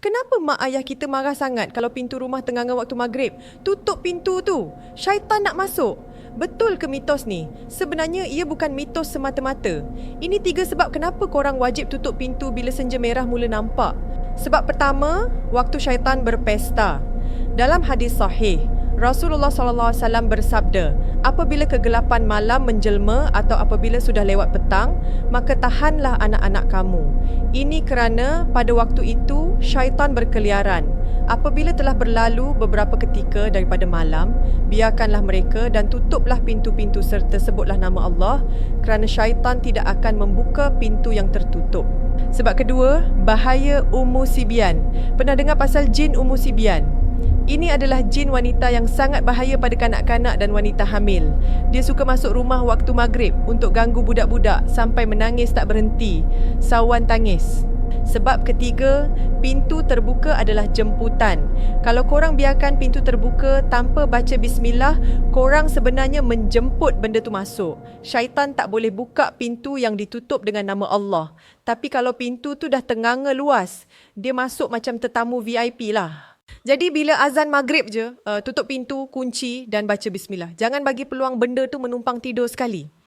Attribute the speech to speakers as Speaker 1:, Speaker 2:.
Speaker 1: Kenapa mak ayah kita marah sangat kalau pintu rumah tenganga waktu maghrib? Tutup pintu tu. Syaitan nak masuk. Betul ke mitos ni? Sebenarnya ia bukan mitos semata-mata. Ini 3 sebab kenapa korang wajib tutup pintu bila senja merah mula nampak. Sebab pertama, waktu syaitan berpesta. Dalam hadis sahih, Rasulullah SAW bersabda, apabila kegelapan malam menjelma atau apabila sudah lewat petang, maka tahanlah anak-anak kamu. Ini kerana pada waktu itu syaitan berkeliaran. Apabila telah berlalu beberapa ketika daripada malam, biarkanlah mereka dan tutuplah pintu-pintu serta sebutlah nama Allah kerana syaitan tidak akan membuka pintu yang tertutup. Sebab kedua, bahaya Ummu Sibyan. Pernah dengar pasal jin Ummu Sibyan? Ini adalah jin wanita yang sangat bahaya pada kanak-kanak dan wanita hamil. Dia suka masuk rumah waktu maghrib untuk ganggu budak-budak sampai menangis tak berhenti. Sawan tangis. Sebab ketiga, pintu terbuka adalah jemputan. Kalau korang biarkan pintu terbuka tanpa baca bismillah, korang sebenarnya menjemput benda tu masuk. Syaitan tak boleh buka pintu yang ditutup dengan nama Allah. Tapi kalau pintu tu dah tenganga luas, dia masuk macam tetamu VIP lah. Jadi bila azan maghrib je, tutup pintu, kunci dan baca bismillah. Jangan bagi peluang benda tu menumpang tidur sekali.